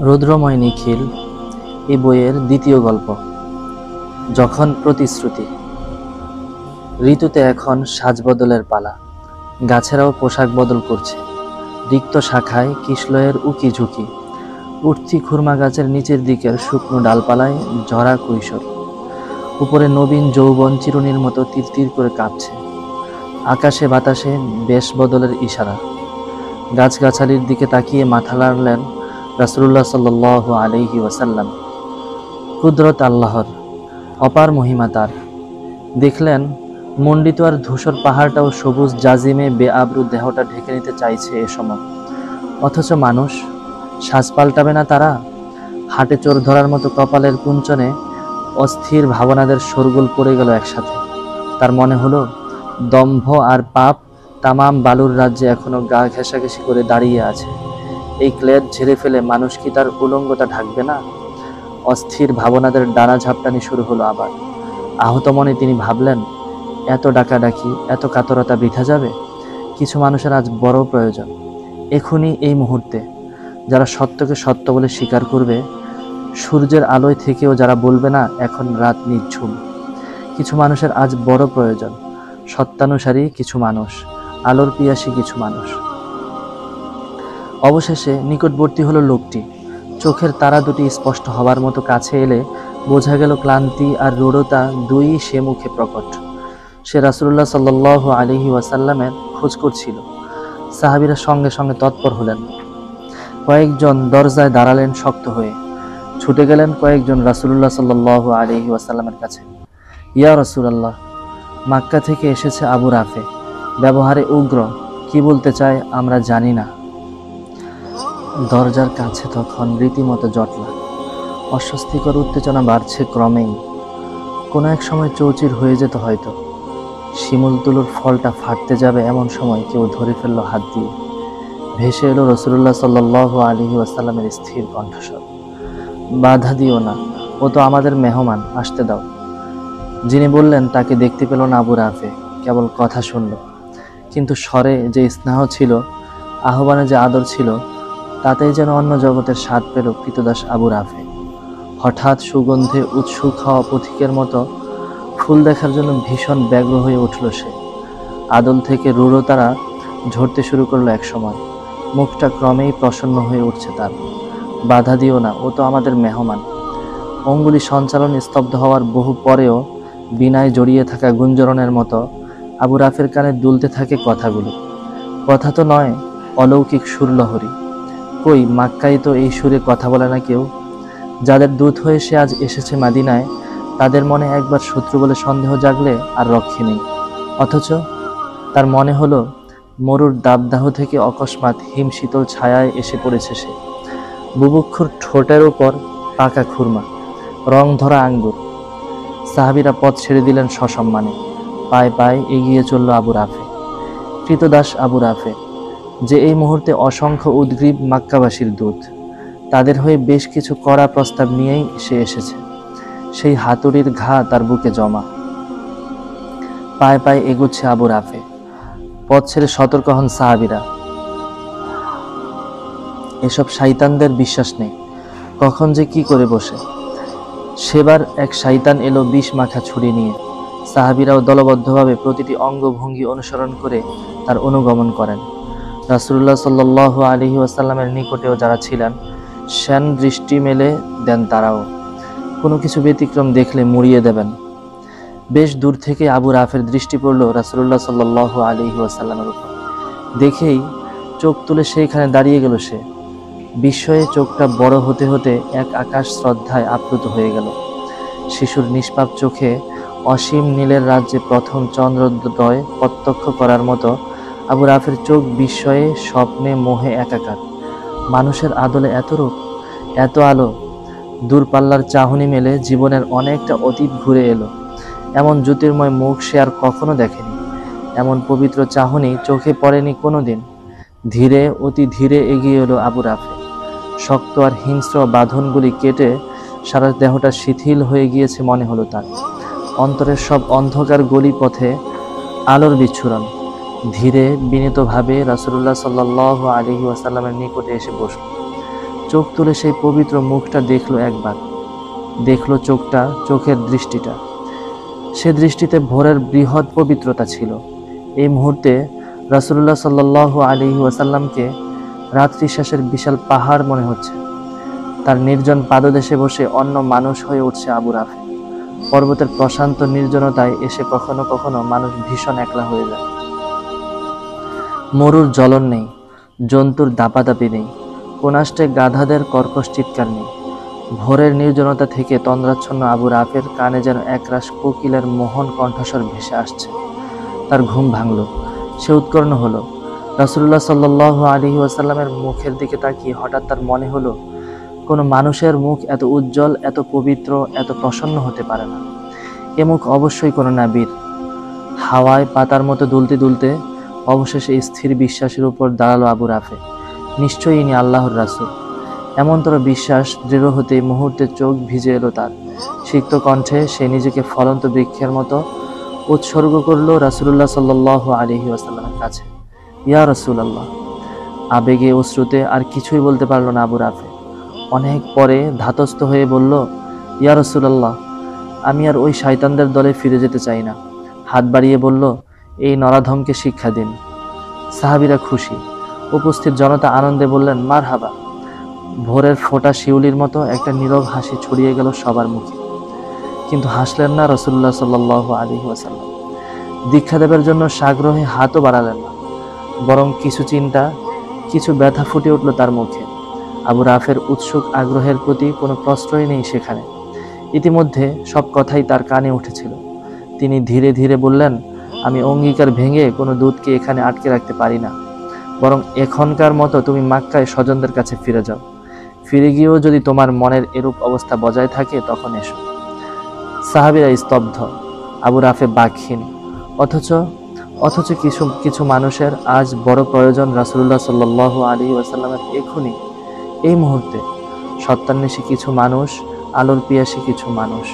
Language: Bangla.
রৌদ্রময় নিখিল এই বইয়ের দ্বিতীয় গল্প। যখন প্রতিশ্রুতি। ঋতুতে এখন সাজবদলের পালা। গাছেরাও পোশাক বদল করছে। রিক্ত শাখায় কিশলয়ের উকি ঝুঁকি। উঠতি খুরমা গাছের নিচের দিকের শুকনো ডালপালায় ঝরা কৈশোর। উপরে নবীন যৌবন চিরুনির মতো তিরতির করে কাঁপছে। আকাশে বাতাসে বেশ বদলের ইশারা। গাছগাছালির দিকে তাকিয়ে মাথা নাড়লেন রাসূলুল্লাহ সাল্লাল্লাহু আলাইহি ওয়াসাল্লাম। কুদরত আল্লাহর, অপার মহিমা তার। দেখলেন মণ্ডিত আর ধূসর পাহাড়টাও সবুজ জাজিমে বেআব্রু দেহটা ঢেকে নিতে চাইছে এ সময়। অথচ মানুষ সাজ পাল্টাবে না তারা? হাটে চোর ধরার মতো কপালের কুঞ্চনে অস্থির ভাবনাদের শোরগোল পড়ে গেল একসাথে। তার মনে হলো দম্ভ আর পাপ তামাম বালুর রাজ্যে এখনো গা ঘেঁষাঘেঁষি করে দাঁড়িয়ে আছে। এই ক্লেদ ঝেড়ে ফেলে মানুষ কি তার উলঙ্গতা ঢাকবে না? অস্থির ভাবনাদের ডানা ঝাপটানি শুরু হলো আবার। আহত মনে তিনি ভাবলেন, এত ডাকাডাকি, এত কাতরতা বৃথা যাবে? কিছু মানুষের আজ বড় প্রয়োজন, এখনই, এই মুহূর্তে। যারা সত্যকে সত্য বলে স্বীকার করবে, সূর্যের আলোয় থেকেও যারা বলবে না এখন রাত নিঝুম। কিছু মানুষের আজ বড় প্রয়োজন, সত্যানুসারী কিছু মানুষ, আলোর পিয়াসী কিছু মানুষ। অবশেষে নিকটবর্তী হলো লোকটি। চোখের তারা দুটি স্পষ্ট হবার মতো কাছে এলে বোঝা গেল ক্লান্তি আর রূঢ়তা দুই সে মুখে প্রকট। সে রাসূলুল্লাহ সাল্লাল্লাহু আলাইহি ওয়াসাল্লামের খোঁজ করছিল। সাহাবীরা সঙ্গে সঙ্গে তৎপর হলেন। কয়েকজন দরজায় দাঁড়ালেন শক্ত হয়ে। ছুটে গেলেন কয়েকজন রাসূলুল্লাহ সাল্লাল্লাহু আলাইহি ওয়াসাল্লামের কাছে। ইয়া রাসূলুল্লাহ, মক্কা থেকে এসেছে আবু রাফে, ব্যবহারে উগ্র, কি বলতে চায় আমরা জানি না। দরজার কাছে তখন রীতিমতো জটলা। অস্বস্তিকর উত্তেজনা বাড়ছে ক্রমেই। কোনো এক সময় চৌচির হয়ে যেত হয়তো। শিমুল তুলোর ফলটা ফাটতে যাবে এমন সময় কেউ ধরে ফেললো হাত দিয়ে। ভেসে এলো রাসূলুল্লাহ সাল্লাল্লাহু আলাইহি ওয়াসাল্লামের স্থির কণ্ঠস্বর। বাধা দিও না, ও তো আমাদের মেহমান, আসতে দাও। যিনি বললেন তাকে দেখতে পেল না আবু রাফে, কেবল কথা শুনল। কিন্তু স্বরে যে স্নেহ ছিল, আহ্বানে যে আদর ছিল, তাতেই যেন অন্য জগতের স্বাদ পেল কৃতদাস আবু রাফে। হঠাৎ সুগন্ধে উৎসুক হওয়া পথিকের মতো ফুল দেখার জন্য ভীষণ ব্যগ্র হয়ে উঠল সে। আদল থেকে রূঢ়তারা ঝরতে শুরু করলো এক সময়। মুখটা ক্রমেই প্রসন্ন হয়ে উঠছে তার। বাধা দিও না, ও তো আমাদের মেহমান। অঙ্গুলি সঞ্চালন স্তব্ধ হওয়ার বহু পরেও বিনায় জড়িয়ে থাকা গুঞ্জরণের মতো আবু রাফের কানে দুলতে থাকে কথাগুলো। কথা তো নয়, অলৌকিক সুরলহরী। কই, মক্কায় তো এই সুরে কথা বলে না কেউ। যাদের দূত হয়ে সে আজ এসেছে মাদিনায়, তাদের মনে একবার শত্রু বলে সন্দেহ জাগলে আর রক্ষে নেই। অথচ তার মনে হলো মরুর দাবদাহ থেকে অকস্মাৎ হিম শীতল ছায়ায় এসে পড়েছে সে। বুভুক্ষুর ঠোঁটের ওপর পাকা খুরমা, রং ধরা আঙ্গুর। সাহাবীরা পথ ছেড়ে দিলেন সসম্মানে। পায়ে পায়ে এগিয়ে চলল আবু রাফে, কৃতদাস আবু রাফে, যে এই মুহূর্তে অসংখ্য উদ্গ্রীব মক্কাবাসীর দূত। তাদের হয়ে বেশ কিছু কড়া প্রস্তাব নিয়েই সে এসেছে। সেই হাতুড়ির ঘা তার বুকে জমা। পায়ে পায়ে এগুচ্ছে আবু রাফে। পথ ছেড়ে সতর্ক হন সাহাবীরা। এসব শয়তানদের বিশ্বাস নেই, কখন যে কি করে বসে। সেবার এক শয়তান এলো বিষ মাখা ছুরি নিয়ে। সাহাবীরাও দলবদ্ধভাবে প্রতিটি অঙ্গভঙ্গি অনুসরণ করে তার অনুগমন করেন। রাসূলুল্লাহ সাল্লাল্লাহু আলাইহি ওয়াসাল্লামের নিকটেও যারা ছিলেন, শ্যান দৃষ্টি মেলে দেন তারাও। কোনো কিছু ব্যতিক্রম দেখলে মুড়িয়ে দেবেন। বেশ দূর থেকে আবু রাফের দৃষ্টি পড়ল রাসূলুল্লাহ সাল্লাল্লাহু আলাইহি ওয়াসাল্লামের উপর। দেখেই চোখ তুলে সেইখানে দাঁড়িয়ে গেল সে। বিস্ময়ে চোখটা বড় হতে হতে এক আকাশ শ্রদ্ধায় আপ্লুত হয়ে গেল। শিশুর নিষ্পাপ চোখে অসীম নীলের রাজ্যে প্রথম চন্দ্রোদয় প্রত্যক্ষ করার মতো আবু রাফের চোখ বিস্ময়ে, স্বপ্নে, মোহে একাকার। মানুষের আদলে এত রূপ, এত আলো। দূরপাল্লার চাহনি মেলে জীবনের অনেকটা অতীত ঘুরে এলো। এমন জ্যোতির্ময় মুখ সে আর কখনো দেখেনি। এমন পবিত্র চাহনি চোখে পড়েনি কোনো দিন। ধীরে, অতি ধীরে এগিয়ে এলো আবু রাফে। শক্ত আর হিংস্র বাঁধনগুলি কেটে সারা দেহটা শিথিল হয়ে গিয়েছে মনে হলো তার। অন্তরের সব অন্ধকার গলি পথে আলোর বিচ্ছুরণ। ধীরে বিনীতভাবে রাসূলুল্লাহ সাল্লাল্লাহু আলাইহি ওয়াসাল্লামের নিকটে এসে বসল। চোখ তুলে সেই পবিত্র মুখটা দেখলো একবার, দেখলো চোখটা, চোখের দৃষ্টিটা। সে দৃষ্টিতে ভোরের বৃহৎ পবিত্রতা ছিল। এই মুহূর্তে রাসূলুল্লাহ সাল্লাল্লাহু আলাইহি ওয়াসাল্লামকে রাত্রি শেষের বিশাল পাহাড় মনে হচ্ছে। তার নির্জন পাদদেশে বসে অন্য মানুষ হয়ে উঠছে আবু রাফে। পর্বতের প্রশান্ত নির্জনতায় এসে কখনো কখনো মানুষ ভীষণ একলা হয়ে যায়। মরুর জ্বলন নেই, জন্তুর দাপাদাপি নেই, কোনাষ্টে গাধাদের কর্কশ চিৎকার নেই। ভোরের নির্জনতা থেকে তন্দ্রাচ্ছন্ন আবু রাফের কানে যেন একরাশ কোকিলের মোহন কণ্ঠস্বর ভেসে আসছে। তার ঘুম ভাঙল, সে উৎকর্ণ হলো। রাসূলুল্লাহ সাল্লাল্লাহু আলাইহি ওয়াসাল্লামের মুখের দিকে তাকিয়ে হঠাৎ তার মনে হলো, কোনো মানুষের মুখ এত উজ্জ্বল, এত পবিত্র, এত প্রসন্ন হতে পারে না। এ মুখ অবশ্যই কোনো নবীর। হাওয়ায় পাতার মতো দুলতে দুলতে অবশেষে স্থির বিশ্বাসের উপর দাঁড়ালো আবু রাফে। নিশ্চয়ই ইনি আল্লাহর রাসূল। এমনতর বিশ্বাস দৃঢ় হতেই মুহূর্তে চোখ ভিজে এলো তার। সিক্ত কণ্ঠে সে নিজেকে ফলন্ত বৃক্ষের মতো উৎসর্গ করলো রাসূলুল্লাহ সাল্লাল্লাহু আলাইহি ওয়াসাল্লামের কাছে। ইয়া রাসূলুল্লাহ। আবেগে অশ্রুতে আর কিছুই বলতে পারল না আবু রাফে। অনেক পরে ধাতস্থ হয়ে বলল, ইয়া রাসূলুল্লাহ, আমি আর ওই শয়তানদের দলে ফিরে যেতে চাই না। হাত বাড়িয়ে বলল, এই নরাধমকে শিক্ষা দিন। সাহাবীরা খুশি, উপস্থিত জনতা আনন্দে বললেন, মারহাবা। ভোরের ফোঁটা শিউলির মতো একটা নীরব হাসি ছড়িয়ে গেল সবার মুখে। কিন্তু হাসলেন না রাসূলুল্লাহ সাল্লাল্লাহু আলাইহি ওয়াসাল্লাম। দীক্ষা দেবার জন্য সাগ্রহে হাতও বাড়ালেন না, বরং কিছু চিন্তা, কিছু ব্যথা ফুটে উঠল তার মুখে। আবু রাফের উৎসুক আগ্রহের প্রতি কোনো প্রশ্রয় নেই সেখানে। ইতিমধ্যে সব কথাই তার কানে উঠেছিল। তিনি ধীরে ধীরে বললেন, আমি অঙ্গীকার ভেঙে কোনো দূতকে এখানে আটকে রাখতে পারি না। বরং এখনকার মতো তুমি মক্কায় স্বজনদের কাছে ফিরে যাও। ফিরে গিয়েও যদি তোমার মনের এরূপ অবস্থা বজায় থাকে তখন এসো। সাহাবীরা স্তব্ধ, আবু রাফে বাকহীন। অথচ কিছু মানুষের আজ বড় প্রয়োজন রাসূলুল্লাহ সাল্লাল্লাহু আলাইহি ওয়াসাল্লামের এখনই, এই মুহূর্তে। সত্যান্বেষী কিছু মানুষ, আলোর পিয়াসী কিছু মানুষ।